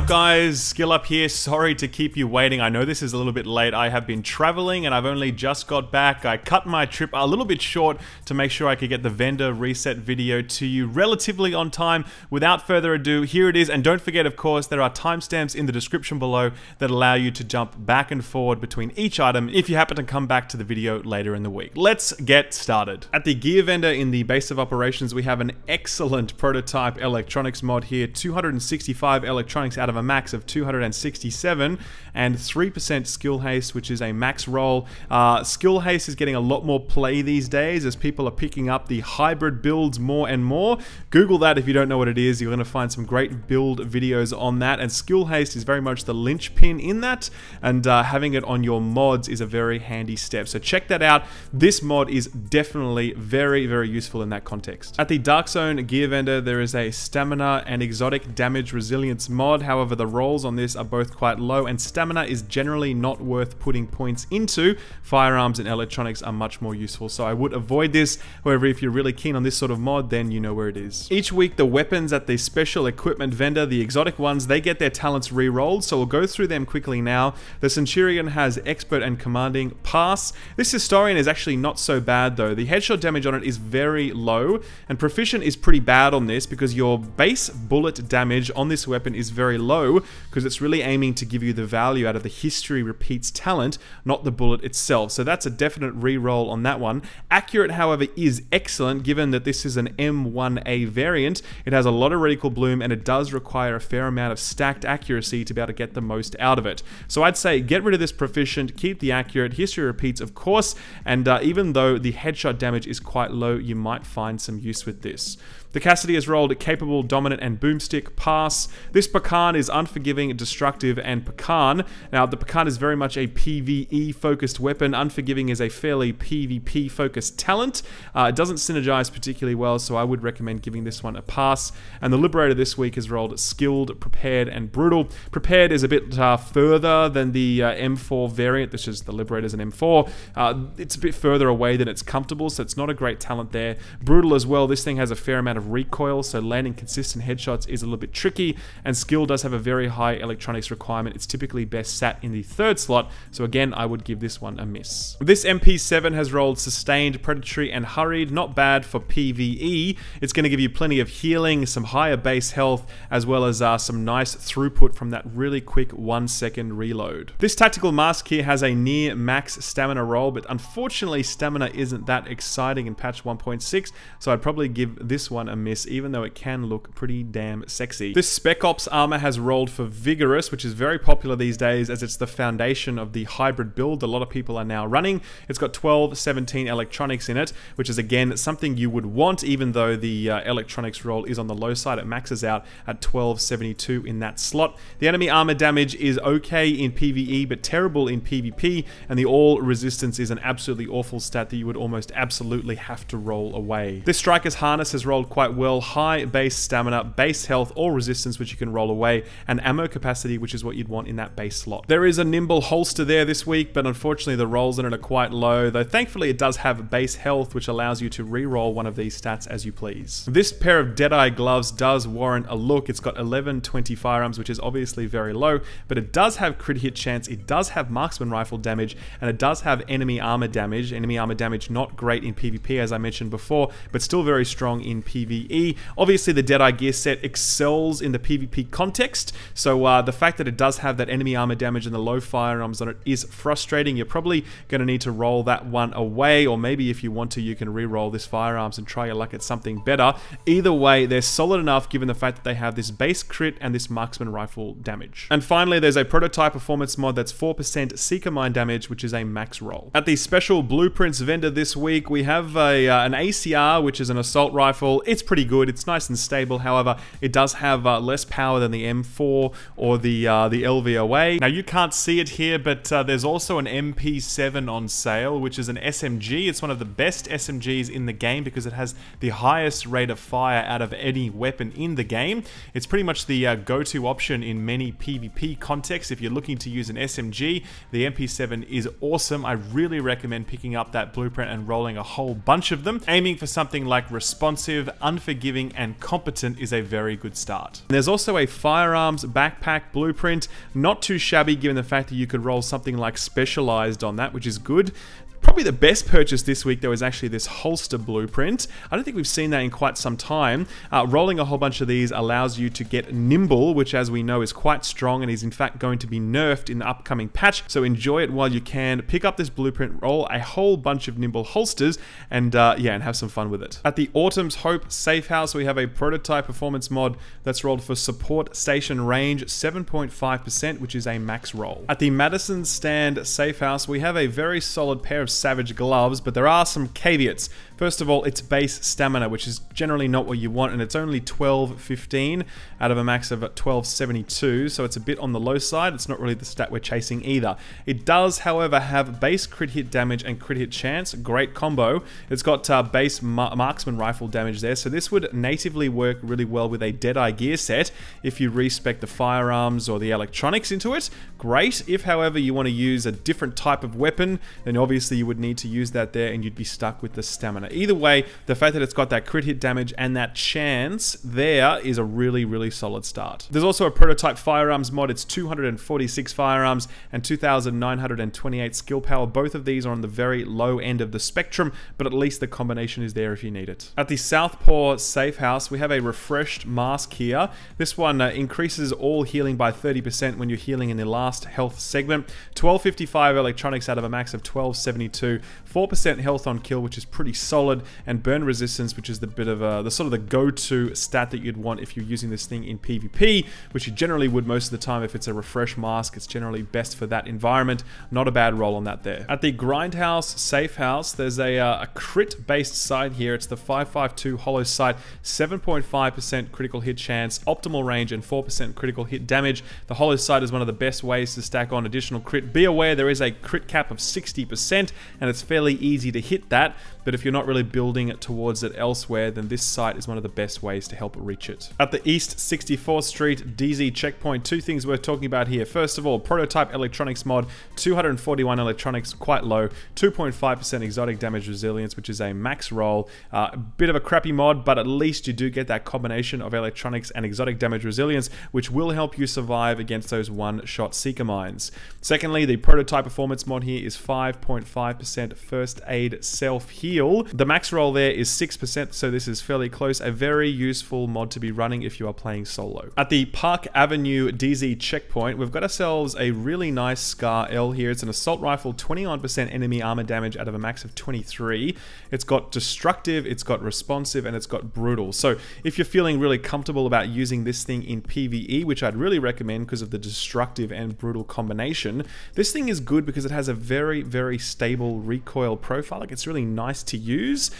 up guys, Skill Up here. Sorry to keep you waiting. I know this is a little bit late. I have been traveling and I've only just got back. I cut my trip a little bit short to make sure I could get the vendor reset video to you relatively on time. Without further ado, here it is. And don't forget, of course, there are timestamps in the description below that allow you to jump back and forward between each item if you happen to come back to the video later in the week. Let's get started. At the gear vendor in the base of operations, we have an excellent prototype electronics mod here. 265 electronics out of a max of 267 and 3% skill haste, which is a max roll. Skill haste is getting a lot more play these days as people are picking up the hybrid builds more and more. Google that if you don't know what it is. You're going to find some great build videos on that, and skill haste is very much the linchpin in that, and having it on your mods is a very handy step. So check that out. This mod is definitely very, very useful in that context. At the Dark Zone gear vendor, there is a stamina and exotic damage resilience mod. However, the rolls on this are both quite low, and stamina is generally not worth putting points into. Firearms and electronics are much more useful, so I would avoid this. However, if you're really keen on this sort of mod, then you know where it is. Each week, the weapons at the special equipment vendor, the exotic ones, they get their talents re-rolled, so we'll go through them quickly now. The Centurion has expert and commanding pass. This historian is actually not so bad though. The headshot damage on it is very low, and proficient is pretty bad on this because your base bullet damage on this weapon is very low because it's really aiming to give you the value out of the history repeats talent, not the bullet itself. So that's a definite re-roll on that one. Accurate, however, is excellent given that this is an M1A variant. It has a lot of reticle bloom and it does require a fair amount of stacked accuracy to be able to get the most out of it. So I'd say get rid of this proficient, keep the accurate, history repeats of course, and even though the headshot damage is quite low, you might find some use with this. The Cassidy has rolled capable, dominant, and boomstick pass. This Pecan is unforgiving, destructive, and Pecan. Now, the Pecan is very much a PvE-focused weapon. Unforgiving is a fairly PvP-focused talent. It doesn't synergize particularly well, so I would recommend giving this one a pass. And the Liberator this week has rolled skilled, prepared, and brutal. Prepared is a bit further than the M4 variant. This is the Liberator's an M4. It's a bit further away than it's comfortable, so it's not a great talent there. Brutal as well. This thing has a fair amount of recoil, so landing consistent headshots is a little bit tricky, and skill does have a very high electronics requirement. It's typically best sat in the third slot, so again, I would give this one a miss. This MP7 has rolled sustained, predatory, and hurried. Not bad for PvE. It's going to give you plenty of healing, some higher base health, as well as some nice throughput from that really quick 1 second reload. This tactical mask here has a near max stamina roll, but unfortunately stamina isn't that exciting in patch 1.6, so I'd probably give this one a miss, even though it can look pretty damn sexy. This Spec Ops armor has rolled for Vigorous, which is very popular these days as it's the foundation of the hybrid build a lot of people are now running. It's got 12-17 electronics in it, which is again something you would want, even though the electronics roll is on the low side. It maxes out at 1272 in that slot. The enemy armor damage is okay in PvE, but terrible in PvP, and the all resistance is an absolutely awful stat that you would almost absolutely have to roll away. This Striker's Harness has rolled quite well. High base stamina, base health, or resistance, which you can roll away, and ammo capacity, which is what you'd want in that base slot. There is a nimble holster there this week, but unfortunately the rolls in it are quite low, though thankfully it does have base health, which allows you to re-roll one of these stats as you please. This pair of Deadeye gloves does warrant a look. It's got 1120 firearms, which is obviously very low, but it does have crit hit chance, it does have marksman rifle damage, and it does have enemy armor damage. Enemy armor damage not great in PvP as I mentioned before, but still very strong in PvE. Obviously the Deadeye gear set excels in the PvP context, so the fact that it does have that enemy armor damage and the low firearms on it is frustrating. You're probably going to need to roll that one away, or maybe if you want to, you can re-roll this firearms and try your luck at something better. Either way, they're solid enough given the fact that they have this base crit and this marksman rifle damage. And finally, there's a prototype performance mod that's 4% Seeker Mine damage, which is a max roll. At the special blueprints vendor this week, we have an ACR, which is an assault rifle. It's pretty good. It's nice and stable. However, it does have less power than the M4 or the LVOA. Now, you can't see it here, but there's also an MP7 on sale, which is an SMG. It's one of the best SMGs in the game because it has the highest rate of fire out of any weapon in the game. It's pretty much the go-to option in many PvP contexts. If you're looking to use an SMG, the MP7 is awesome. I really recommend picking up that blueprint and rolling a whole bunch of them. Aiming for something like responsive, unforgiving, and competent is a very good start. And there's also a firearm Firearms backpack blueprint. Not too shabby given the fact that you could roll something like Specialized on that, which is good. Probably the best purchase this week, though, is actually this holster blueprint. I don't think we've seen that in quite some time. Rolling a whole bunch of these allows you to get nimble, which, as we know, is quite strong and is in fact going to be nerfed in the upcoming patch. So enjoy it while you can. Pick up this blueprint, roll a whole bunch of nimble holsters, and yeah, and have some fun with it. At the Autumn's Hope Safe House, we have a prototype performance mod that's rolled for support station range 7.5%, which is a max roll. At the Madison Stand Safe House, we have a very solid pair of Savage gloves, but there are some caveats. First of all, it's base stamina, which is generally not what you want, and it's only 1215 out of a max of 1272, so it's a bit on the low side. It's not really the stat we're chasing either. It does, however, have base crit hit damage and crit hit chance. Great combo. It's got base marksman rifle damage there, so this would natively work really well with a Deadeye gear set if you respec the firearms or the electronics into it. Great. If, however, you want to use a different type of weapon, then obviously you would need to use that there and you'd be stuck with the stamina. Either way, the fact that it's got that crit hit damage and that chance there is a really, really solid start. There's also a prototype firearms mod. It's 246 firearms and 2,928 skill power. Both of these are on the very low end of the spectrum, but at least the combination is there if you need it. At the Southpaw Safe House, we have a refreshed mask here. This one increases all healing by 30% when you're healing in the last health segment. 1255 electronics out of a max of 1272. 4% health on kill, which is pretty solid, and burn resistance, which is the bit of the sort of the go-to stat that you'd want if you're using this thing in PvP, which you generally would most of the time. If it's a refresh mask, it's generally best for that environment. Not a bad roll on that there. At the Grindhouse Safe House, there's a crit-based sight here. It's the 552 Holosight, 7.5% critical hit chance, optimal range, and 4% critical hit damage. The Holosight is one of the best ways to stack on additional crit. Be aware there is a crit cap of 60%, and it's fairly easy to hit that, but if you're not really building it towards it elsewhere, then this site is one of the best ways to help reach it. At the East 64th Street DZ checkpoint, two things worth talking about here. First of all, prototype electronics mod, 241 electronics, quite low, 2.5% exotic damage resilience, which is a max roll. Bit of a crappy mod, but at least you do get that combination of electronics and exotic damage resilience, which will help you survive against those one-shot seeker mines. Secondly, the prototype performance mod here is 5.5% first aid self-heal. The max roll there is 6%, so this is fairly close. A very useful mod to be running if you are playing solo. At the Park Avenue DZ checkpoint, we've got ourselves a really nice Scar L here. It's an assault rifle, 21% enemy armor damage out of a max of 23. It's got destructive, it's got responsive, and it's got brutal. So if you're feeling really comfortable about using this thing in PvE, which I'd really recommend because of the destructive and brutal combination, this thing is good because it has a very, very stable recoil profile. Like, it's really nice to use.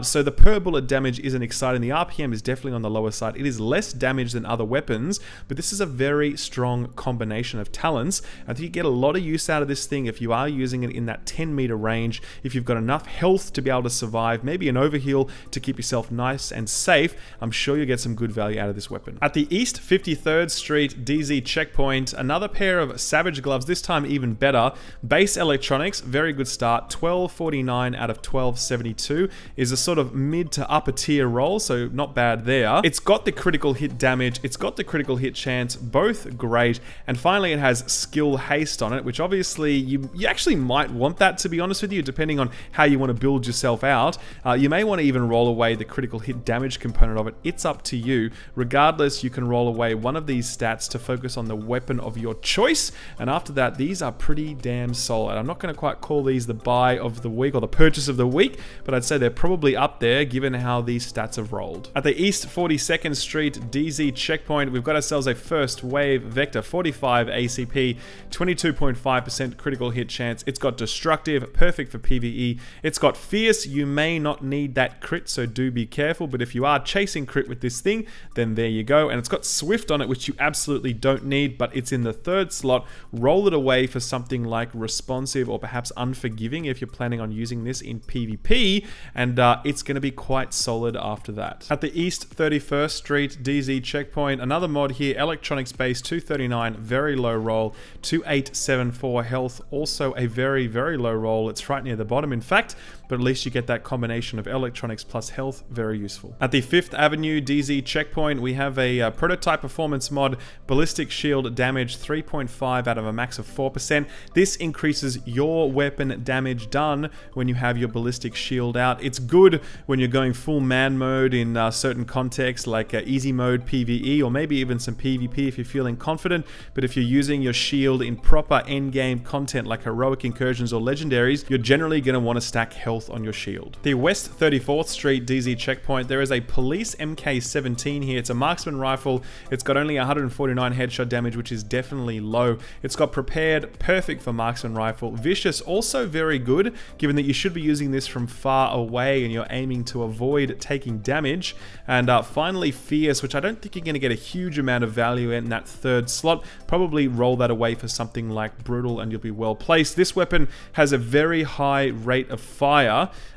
So the per bullet damage isn't exciting. The RPM is definitely on the lower side. It is less damage than other weapons, but this is a very strong combination of talents. I think you get a lot of use out of this thing if you are using it in that 10-meter range. If you've got enough health to be able to survive, maybe an overheal to keep yourself nice and safe, I'm sure you'll get some good value out of this weapon. At the East 53rd Street DZ checkpoint, another pair of Savage gloves, this time even better. Base electronics, very good start. 1249 out of 1272 is a sort of mid to upper tier roll, so not bad there. It's got the critical hit damage, it's got the critical hit chance, both great, and finally it has skill haste on it, which obviously you actually might want that, to be honest with you, depending on how you want to build yourself out. You may want to even roll away the critical hit damage component of it. It's up to you. Regardless, you can roll away one of these stats to focus on the weapon of your choice, and after that, these are pretty damn solid. I'm not going to quite call these the buy of the week or the purchase of the week, but I'd say they're probably up there given how these stats have rolled. At the East 42nd Street DZ checkpoint, we've got ourselves a first wave Vector 45 ACP, 22.5% critical hit chance. It's got destructive, perfect for PvE. It's got fierce. You may not need that crit, so do be careful, but if you are chasing crit with this thing, then there you go. And it's got swift on it, which you absolutely don't need, but it's in the third slot. Roll it away for something like responsive or perhaps unforgiving giving if you're planning on using this in PvP, and it's going to be quite solid after that. At the East 31st Street DZ checkpoint, another mod here, electronics base 239, very low roll, 2874 health, also a very, very low roll. It's right near the bottom, in fact, but at least you get that combination of electronics plus health, very useful. At the 5th Avenue DZ checkpoint, we have a prototype performance mod, Ballistic Shield Dmg 3.5 out of a max of 4%. This increases your weapon damage done when you have your ballistic shield out. It's good when you're going full man mode in certain contexts like easy mode PvE, or maybe even some PvP if you're feeling confident, but if you're using your shield in proper endgame content like heroic incursions or legendaries, you're generally going to want to stack health on your shield. The West 34th Street DZ checkpoint, there is a police MK17 here. It's a marksman rifle. It's got only 149 headshot damage, which is definitely low. It's got prepared, perfect for marksman rifle. Vicious, also very good, given that you should be using this from far away and you're aiming to avoid taking damage. And finally, fierce, which I don't think you're going to get a huge amount of value in that third slot. Probably roll that away for something like brutal and you'll be well placed. This weapon has a very high rate of fire,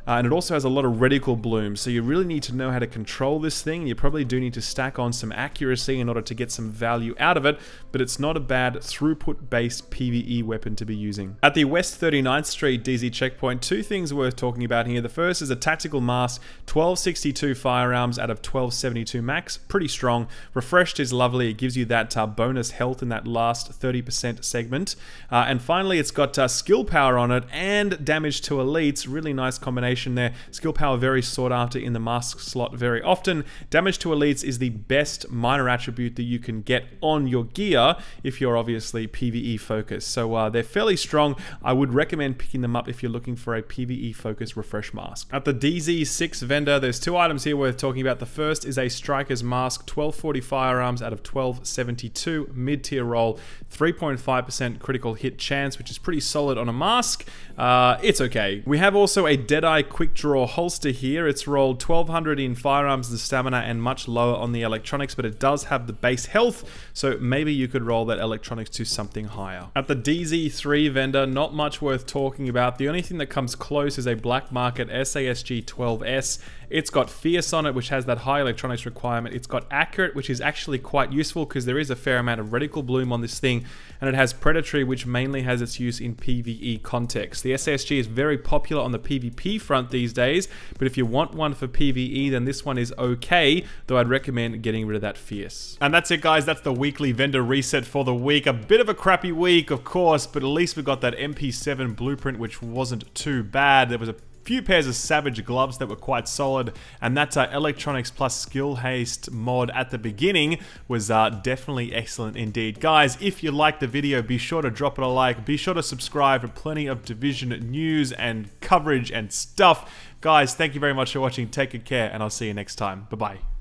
and it also has a lot of reticle bloom, so you really need to know how to control this thing. You probably do need to stack on some accuracy in order to get some value out of it, but it's not a bad throughput-based PvE weapon to be using. At the West 39th Street DZ checkpoint, two things worth talking about here. The first is a tactical mask, 1262 firearms out of 1272 max, pretty strong. Refreshed is lovely, it gives you that bonus health in that last 30% segment. And finally, it's got skill power on it and damage to elites, really nice combination there. Skill power very sought after in the mask slot very often. Damage to elites is the best minor attribute that you can get on your gear if you're obviously PvE focused. So they're fairly strong. I would recommend picking them up if you're looking for a PvE focused refresh mask. At the DZ6 vendor, there's two items here worth talking about. The first is a striker's mask, 1240 firearms out of 1272, mid-tier roll, 3.5% critical hit chance, which is pretty solid on a mask. It's okay. We have also a Deadeye quick draw holster here. It's rolled 1200 in firearms and stamina and much lower on the electronics, but it does have the base health, so maybe you could roll that electronics to something higher. At the DZ3 vendor, not much worth talking about. The only thing that comes close is a black market SASG 12S. It's got fierce on it, which has that high electronics requirement. It's got accurate, which is actually quite useful because there is a fair amount of reticle bloom on this thing, and it has predatory, which mainly has its use in PvE context. The SASG is very popular on the PvP front these days, but if you want one for PvE, then this one is okay, though I'd recommend getting rid of that fierce. And that's it, guys. That's the weekly vendor reset for the week. A bit of a crappy week, of course, but at least we got that MP7 blueprint, which wasn't too bad. There was a few pairs of Savage gloves that were quite solid, and that electronics plus skill haste mod at the beginning was definitely excellent indeed. Guys, if you liked the video, be sure to drop it a like, be sure to subscribe for plenty of Division news and coverage and stuff. Guys, thank you very much for watching, take good care, and I'll see you next time. Bye-bye.